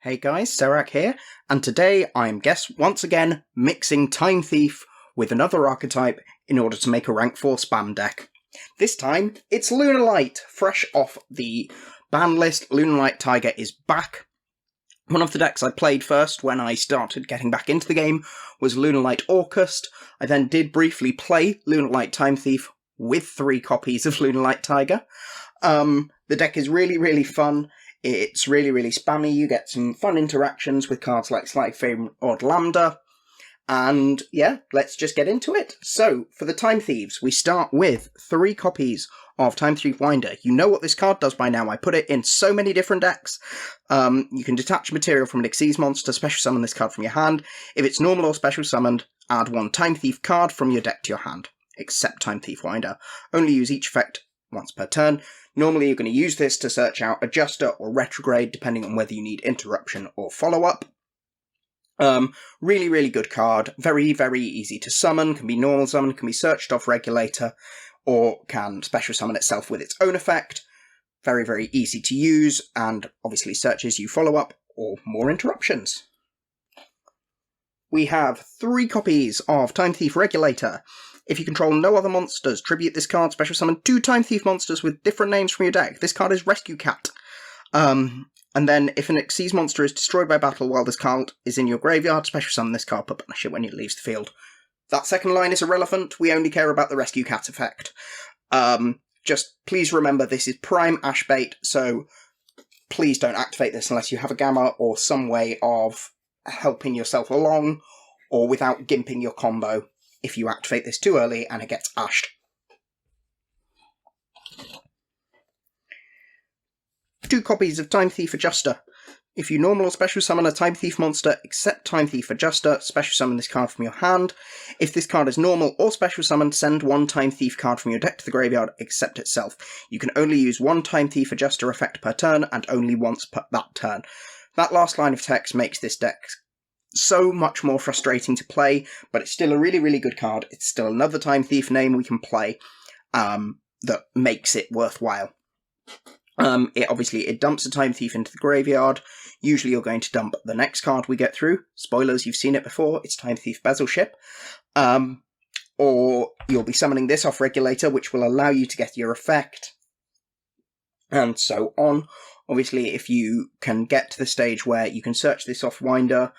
Hey guys, Serac here, and today I'm once again mixing Time Thief with another archetype in order to make a rank 4 spam deck. This time, it's Lunalight, fresh off the ban list. Lunalight-Tiger is back. One of the decks I played first when I started getting back into the game was Lunalight-Orcust. I then did briefly play Lunalight-Time Thief with 3 copies of Lunalight-Tiger. The deck is really fun. It's really spammy. You get some fun interactions with cards like Slight Favourite Odd Lambda. And yeah, let's just get into it. So, for the Time Thieves, we start with 3 copies of Time Thief Winder. You know what this card does by now. I put it in so many different decks. You can detach material from an Xyz monster, special summon this card from your hand. If it's normal or special summoned, add 1 Time Thief card from your deck to your hand, except Time Thief Winder. Only use each effect once per turn. Normally you're going to use this to search out Adjuster or Retrograde, depending on whether you need Interruption or Follow-Up. Really good card. Very easy to summon. Can be normal summon, can be searched off Regulator, or can special summon itself with its own effect. Very easy to use, and obviously searches you Follow-Up or more interruptions. We have 3 copies of Time Thief Regulator. If you control no other monsters, tribute this card, special summon 2 Time Thief monsters with different names from your deck. This card is Rescue Cat. And then, if an Xyz monster is destroyed by battle while this card is in your graveyard, special summon this card, but banish it when it leaves the field. That second line is irrelevant, we only care about the Rescue Cat effect. Just please remember this is prime ash bait, so please don't activate this unless you have a gamma or some way of helping yourself along, or without gimping your combo if you activate this too early and it gets ashed. Two copies of Time Thief Adjuster. If you normal or special summon a Time Thief monster, except Time Thief Adjuster, special summon this card from your hand. If this card is normal or special summoned, send 1 Time Thief card from your deck to the graveyard, except itself. You can only use 1 Time Thief Adjuster effect per turn, and only once per that turn. That last line of text makes this deck so much more frustrating to play, but it's still a really good card. It's still another Time Thief name we can play that makes it worthwhile. It dumps a Time Thief into the graveyard. Usually you're going to dump the next card we get through. Spoilers, you've seen it before. It's Time Thief Bezel Ship. Or you'll be summoning this off Regulator, which will allow you to get your effect, and so on. Obviously, if you can get to the stage where you can search this off Winder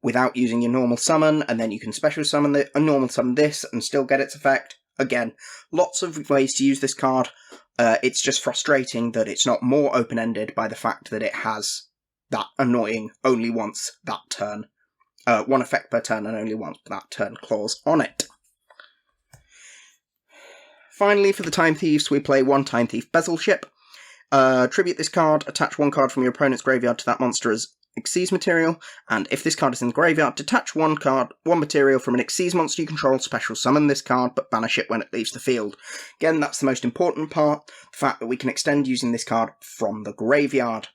without using your normal summon, and then you can special summon normal summon this and still get its effect. Again, lots of ways to use this card. It's just frustrating that it's not more open-ended by the fact that it has that annoying only once that turn. 1 effect per turn and only once that turn clause on it. Finally, for the Time Thieves, we play 1 Time Thief Bezel Ship. Tribute this card, attach 1 card from your opponent's graveyard to that monster as Xyz material, and if this card is in the graveyard, detach 1 material from an Xyz monster you control, special summon this card, but banish it when it leaves the field. Again, that's the most important part, the fact that we can extend using this card from the graveyard.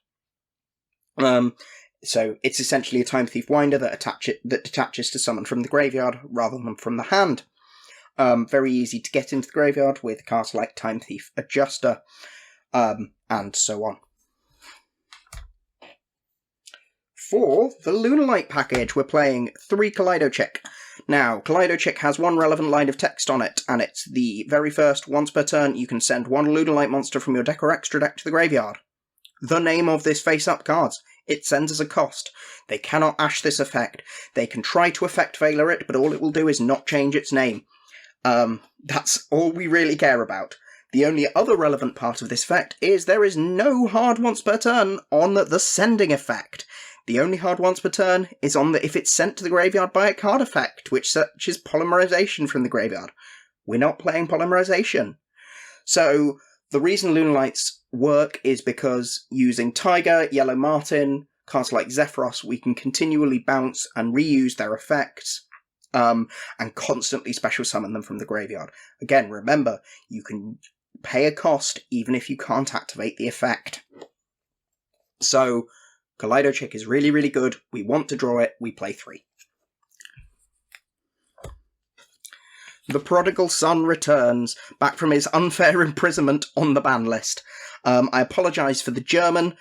So it's essentially a Time Thief Winder that detaches to summon from the graveyard rather than from the hand. Very easy to get into the graveyard with cards like Time Thief Adjuster, and so on. For the Lunalight package, we're playing 3 Kaleido Check. Now, Kaleido Check has 1 relevant line of text on it, and it's the very first, once per turn, you can send 1 Lunalight monster from your deck or extra deck to the graveyard. The name of this face-up cards. It sends as a cost. They cannot ash this effect. They can try to effect Veiler it, but all it will do is not change its name. That's all we really care about. The only other relevant part of this effect is there is no hard once per turn on the sending effect. The only hard once per turn is on if it's sent to the graveyard by a card effect, which searches Polymerization from the graveyard. We're not playing Polymerization. So, the reason Lunalights work is because using Tiger, Yellow Martin, cards like Zephyros, we can continually bounce and reuse their effects, and constantly special summon them from the graveyard. Again, remember, you can pay a cost even if you can't activate the effect. So, Kaleido Check is really good. We want to draw it. We play 3. The prodigal son returns, back from his unfair imprisonment on the ban list. I apologise for the German.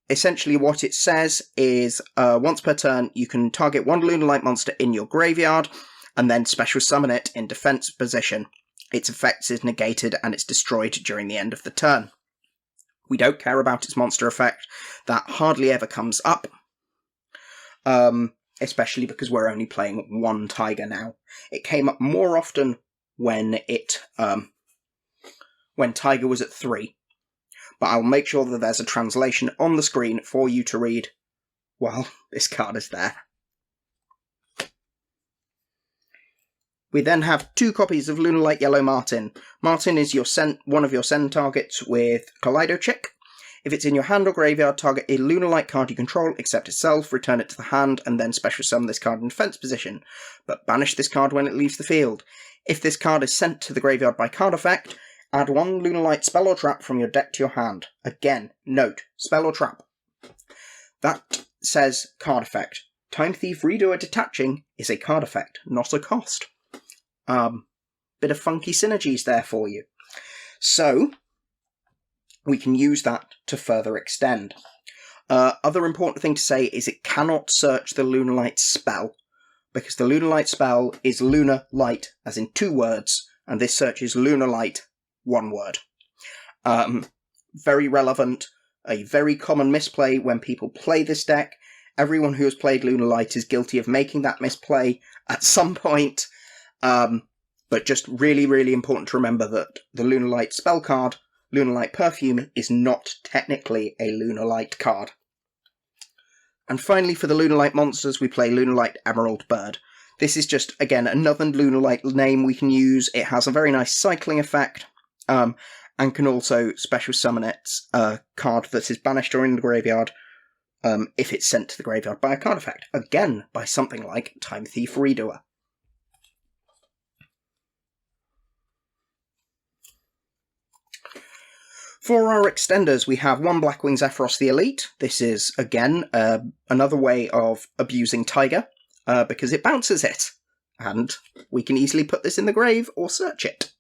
essentially what it says is once per turn you can target one Lunalight monster in your graveyard and then special summon it in defense position. Its effects is negated and it's destroyed during the end of the turn. We don't care about its monster effect. That hardly ever comes up. Especially because we're only playing one Tiger now. It came up more often when Tiger was at 3. But I'll make sure that there's a translation on the screen for you to read while this card is there. We then have 2 copies of Lunalight Yellow Martin. Martin is one of your send targets with Kaleido Check. If it's in your hand or graveyard, target a Lunalight card you control except itself, return it to the hand, and then special summon this card in defense position, but banish this card when it leaves the field. If this card is sent to the graveyard by card effect, add 1 Lunalight spell or trap from your deck to your hand. Again, note, spell or trap. That says card effect. Time Thief Redoer Detaching is a card effect, not a cost. Bit of funky synergies there for you. So, we can use that to further extend. Other important thing to say is it cannot search the Lunalight spell, because the Lunalight spell is Lunar Light, as in 2 words, and this searches Lunalight, 1 word. Very relevant, a very common misplay when people play this deck. Everyone who has played Lunalight is guilty of making that misplay at some point, but just really, really important to remember that the Lunalight spell card, Lunalight Perfume, is not technically a Lunalight card. And finally, for the Lunalight monsters, we play Lunalight Emerald Bird. This is just, again, another Lunalight name we can use. It has a very nice cycling effect, and can also special summon its card that is banished or in the graveyard if it's sent to the graveyard by a card effect. Again, by something like Time Thief Redoer. For our extenders, we have 1 Blackwing Zephyros the Elite. This is, again, another way of abusing Tiger, because it bounces it, and we can easily put this in the grave or search it.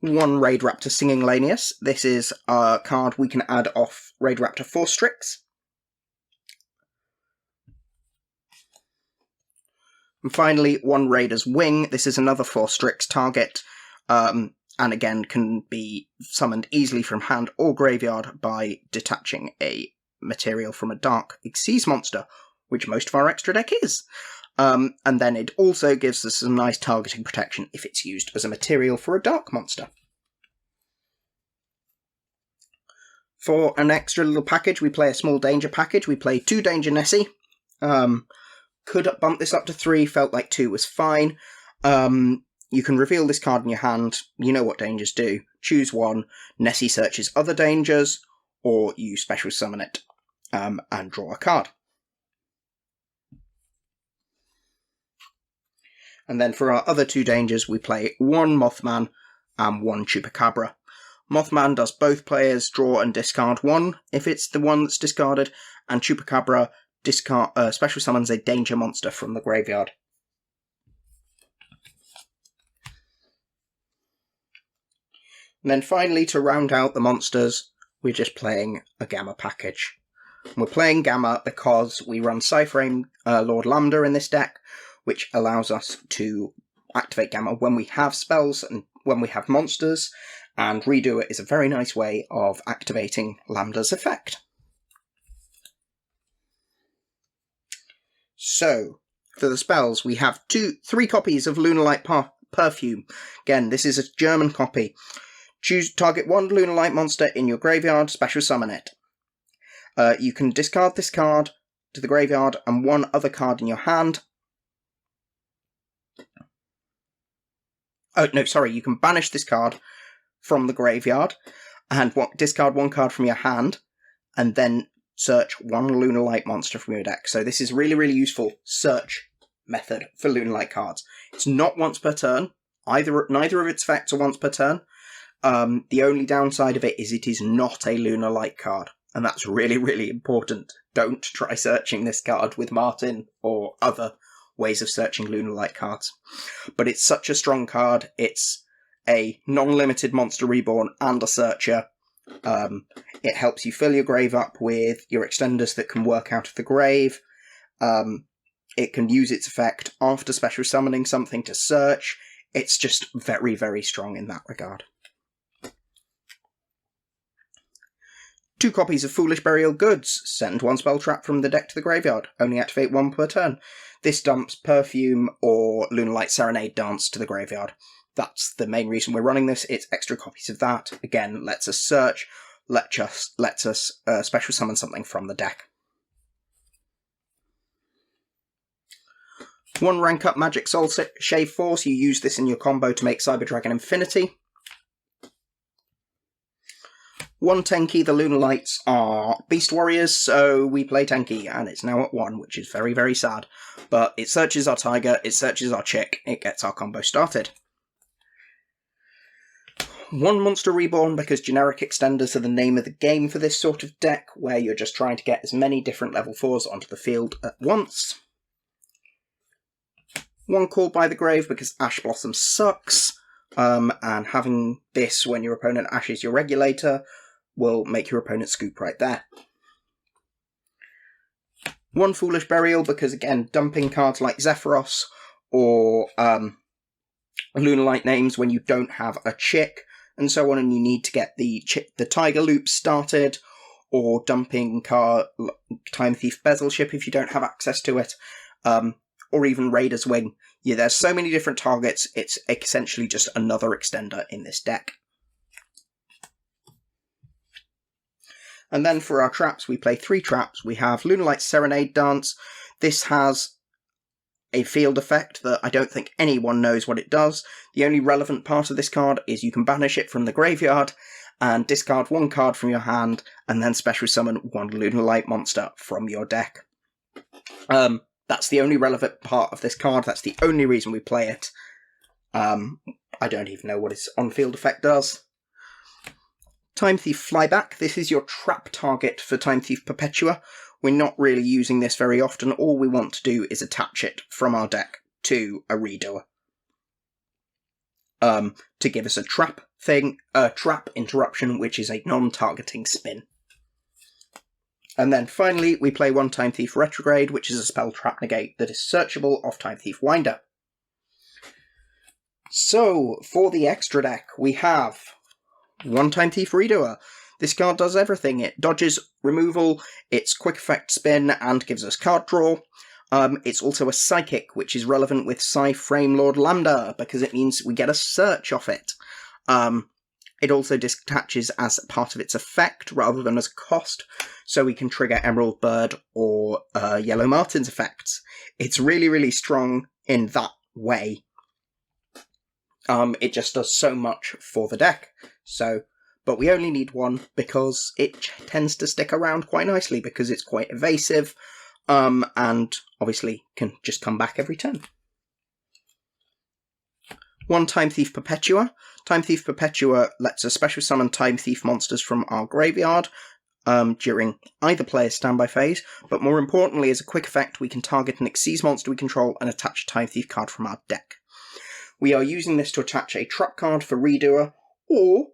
1 Raid Raptor Singing Lanius. This is a card we can add off Raid Raptor 4 Strix. And finally, 1 Raider's Wing. This is another 4 Strix target, and again can be summoned easily from hand or graveyard by detaching a material from a Dark Xyz monster, which most of our extra deck is. And then it also gives us some nice targeting protection if it's used as a material for a Dark monster. For an extra little package, we play a small danger package. We play 2 Danger Nessie. Could bump this up to 3, felt like 2 was fine. You can reveal this card in your hand, you know what dangers do. Choose 1, Nessie searches other dangers, or you special summon it, and draw a card. And then for our other 2 dangers, we play 1 Mothman and 1 Chupacabra. Mothman does both players draw and discard 1 if it's the one that's discarded, and Chupacabra special summons a danger monster from the graveyard. And then finally, to round out the monsters, we're just playing a Gamma package. We're playing Gamma because we run Cyframe Lord Lambda in this deck, which allows us to activate Gamma when we have spells and when we have monsters, and Redo It is a very nice way of activating Lambda's effect. So, for the spells, we have 3 copies of Lunalight Perfume. Again, this is a German copy. Target 1 Lunalight monster in your graveyard, special summon it. You can discard this card to the graveyard and 1 other card in your hand. Oh, no, sorry, you can banish this card from the graveyard and discard 1 card from your hand, and then search 1 Lunalight monster from your deck. So this is really, really useful search method for Lunalight cards. It's not once per turn. Neither of its effects are once per turn. The only downside of it is it is not a Lunalight card, and that's really, really important. Don't try searching this card with Martin or other ways of searching Lunalight cards. But it's such a strong card. It's a non-limited monster reborn and a searcher. It helps you fill your grave up with your extenders that can work out of the grave. It can use its effect after special summoning something to search. It's just very, very strong in that regard. 2 copies of Foolish Burial Goods. Send 1 spell trap from the deck to the graveyard. Only activate 1 per turn. This dumps Perfume or Lunalight Serenade Dance to the graveyard. That's the main reason we're running this. It's extra copies of that. Again, lets us search, lets us special summon something from the deck. 1 rank up Magic Soul Shave Force. You use this in your combo to make Cyber Dragon Infinity. 1 Tenki. The Lunalights are Beast Warriors, so we play Tenki, and it's now at 1, which is very, very sad. But it searches our Tiger, it searches our Chick, it gets our combo started. 1 Monster Reborn, because generic extenders are the name of the game for this sort of deck, where you're just trying to get as many different level 4s onto the field at once. 1 Called by the Grave, because Ash Blossom sucks, and having this when your opponent ashes your regulator will make your opponent scoop right there. 1 Foolish Burial, because again, dumping cards like Zephyros or Lunalight names when you don't have a Chick, and so on, and you need to get the Tiger loop started, or dumping Time Thief Bezel Ship if you don't have access to it, or even Raider's Wing. Yeah, there's so many different targets, it's essentially just another extender in this deck. And then for our traps, we play 3 traps. We have Lunalight Serenade Dance. This has a field effect that I don't think anyone knows what it does. The only relevant part of this card is you can banish it from the graveyard and discard 1 card from your hand and then special summon 1 Lunalight monster from your deck. That's the only relevant part of this card. That's the only reason we play it. I don't even know what its on-field effect does. Time Thief Flyback. This is your trap target for Time Thief Perpetua. We're not really using this very often. All we want to do is attach it from our deck to a redoer. To give us a trap interruption, which is a non-targeting spin. And then finally, we play 1 Time Thief Retrograde, which is a spell trap negate that is searchable off Time Thief Winder. So, for the extra deck, we have 1 Time Thief Redoer. This card does everything. It dodges removal, it's quick effect spin, and gives us card draw. It's also a psychic, which is relevant with Frame Lord Lambda, because it means we get a search off it. It also detaches as part of its effect, rather than as a cost, so we can trigger Emerald Bird or Yellow Martin's effects. It's really, really strong in that way. It just does so much for the deck. But we only need 1 because it tends to stick around quite nicely because it's quite evasive, and obviously can just come back every turn. 1 Time Thief Perpetua. Time Thief Perpetua lets us special summon Time Thief monsters from our graveyard during either player's standby phase, but more importantly, as a quick effect, we can target an Xyz monster we control and attach a Time Thief card from our deck. We are using this to attach a trap card for Redoer, or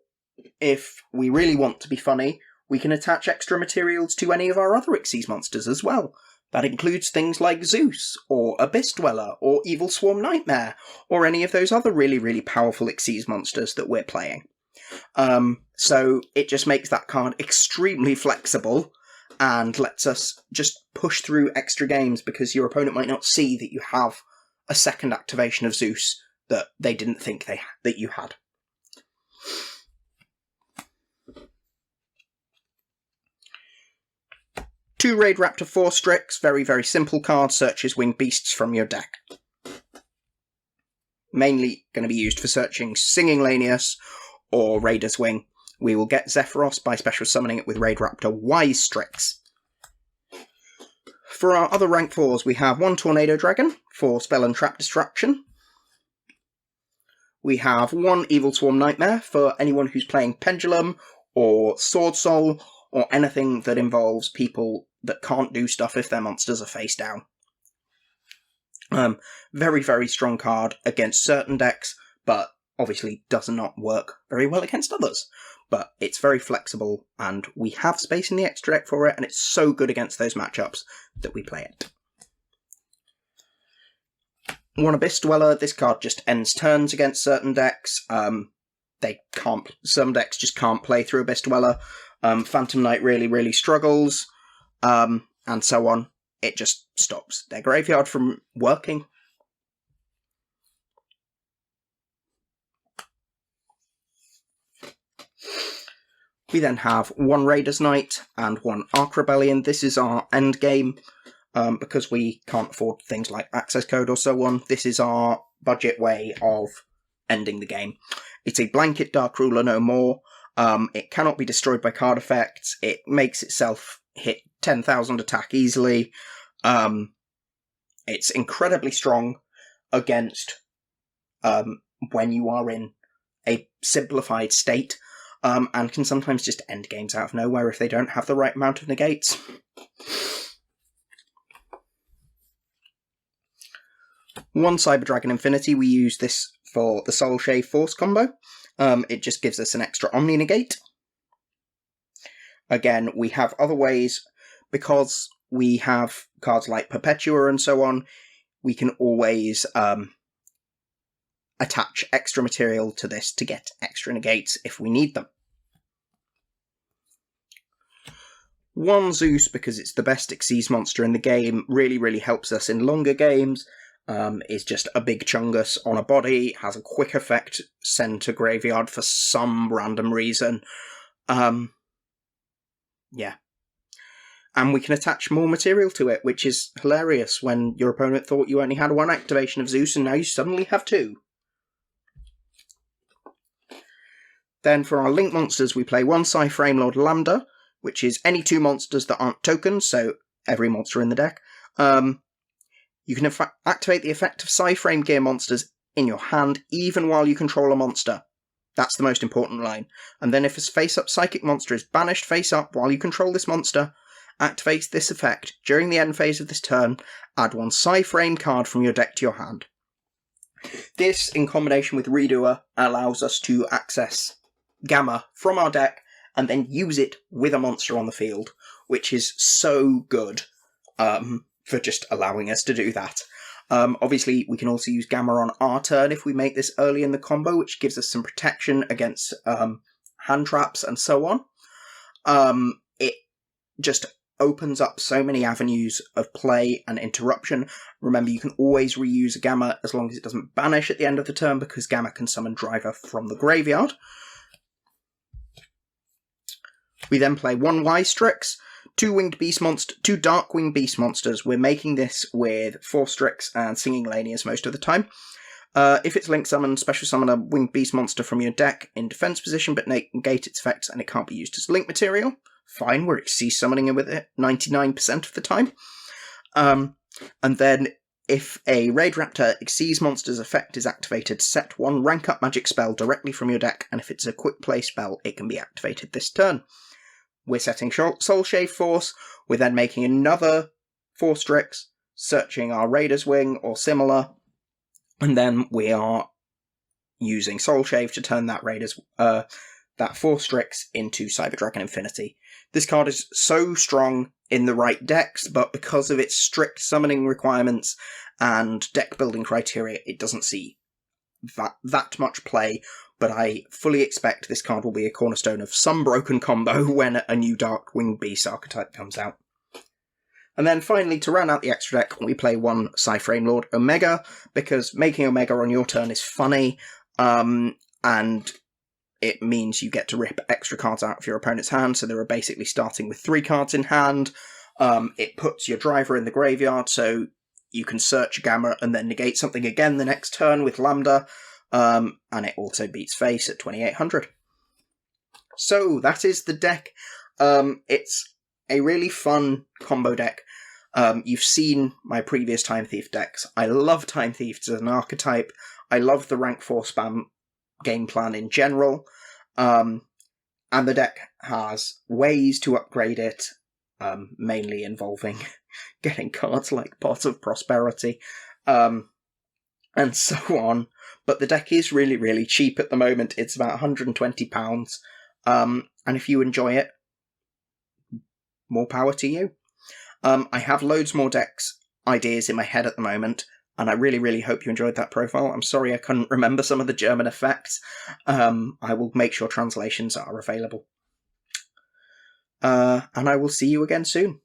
if we really want to be funny, we can attach extra materials to any of our other Xyz monsters as well. That includes things like Zeus, or Abyss Dweller, or Evil Swarm Nightmare, or any of those other really, really powerful Xyz monsters that we're playing. So it just makes that card extremely flexible, and lets us just push through extra games, because your opponent might not see that you have a second activation of Zeus that they didn't think that you had. Two Raid Raptor 4 Strix, very, very simple card, searches winged beasts from your deck. Mainly going to be used for searching Singing Lanius or Raider's Wing. We will get Zephyros by special summoning it with Raid Raptor Wise Strix. For our other rank 4s, we have 1 Tornado Dragon for spell and trap destruction. We have 1 Evil Swarm Nightmare for anyone who's playing Pendulum or Sword Soul, or anything that involves people that can't do stuff if their monsters are face down. Very, very strong card against certain decks, but obviously does not work very well against others. but it's very flexible, and we have space in the extra deck for it, and it's so good against those matchups that we play it. One Abyss Dweller, this card just ends turns against certain decks. Some decks just can't play through Abyss Dweller. Phantom Knight really struggles, and so on. It just stops their graveyard from working. We then have one Raiders Knight and one Ark Rebellion. This is our end game, because we can't afford things like access code or so on. This is our budget way of ending the game. It's a blanket Dark Ruler, no more. It cannot be destroyed by card effects. It makes itself hit 10,000 attack easily. It's incredibly strong against when you are in a simplified state. And can sometimes just end games out of nowhere if they don't have the right amount of negates. One Cyber Dragon Infinity, we use this for the Soul Shave Force combo. It just gives us an extra Omni negate. Again, we have other ways, because we have cards like Perpetua and so on, we can always attach extra material to this to get extra negates if we need them. One Zeus, because it's the best Xyz monster in the game, really helps us in longer games. Is just a big Chungus on a body, has a quick effect, send to graveyard for some random reason. Yeah. And we can attach more material to it, which is hilarious when your opponent thought you only had one activation of Zeus and now you suddenly have two. Then for our Link monsters, we play one Frame Lord Lambda, which is any two monsters that aren't tokens, so every monster in the deck. You can activate the effect of Frame Gear monsters in your hand, even while you control a monster. That's the most important line. And then if a face-up Psychic monster is banished face-up while you control this monster, activate this effect. During the end phase of this turn, add one Frame card from your deck to your hand. This, in combination with Redoer, allows us to access Gamma from our deck and then use it with a monster on the field, which is so good for just allowing us to do that. Obviously, we can also use Gamma on our turn if we make this early in the combo, which gives us some protection against hand traps and so on. It just opens up so many avenues of play and interruption. Remember, you can always reuse a Gamma as long as it doesn't banish at the end of the turn, because Gamma can summon Driver from the graveyard. We then play one Y-Strix, two Dark-Winged Beast monsters. We're making this with 4 Strix and Singing Lanius most of the time. If it's Link Summon, special summon a Winged Beast monster from your deck in defense position, but negate its effects, and it can't be used as Link material. Fine, we're Xyz summoning it with it 99% of the time. And then, if a Raid Raptor Xyz monster's effect is activated, set one rank up magic spell directly from your deck, and if it's a quick play spell, it can be activated this turn. We're setting Soul Shave Force, we're then making another 4 Strix, searching our Raider's Wing or similar, and then we are using Soul Shave to turn that that 4 Strix into Cyber Dragon Infinity. This card is so strong in the right decks, but because of its strict summoning requirements and deck building criteria, it doesn't see that much play. But I fully expect this card will be a cornerstone of some broken combo when a new Dark-Winged Beast archetype comes out. And then finally, to round out the extra deck, we play one Frame Lord Omega, because making Omega on your turn is funny, and it means you get to rip extra cards out of your opponent's hand, so they're basically starting with 3 cards in hand. It puts your Driver in the graveyard, so you can search Gamma and then negate something again the next turn with Lambda. And it also beats face at 2800. So that is the deck. It's a really fun combo deck. You've seen my previous Time Thief decks. I love Time Thieves as an archetype. I love the rank 4 spam game plan in general. And the deck has ways to upgrade it, mainly involving getting cards like Pot of Prosperity, and so on. But the deck is really cheap at the moment. It's about £120. And if you enjoy it, more power to you. I have loads more decks ideas in my head at the moment, and I really, really hope you enjoyed that profile. I'm sorry I couldn't remember some of the German effects. I will make sure translations are available. And I will see you again soon.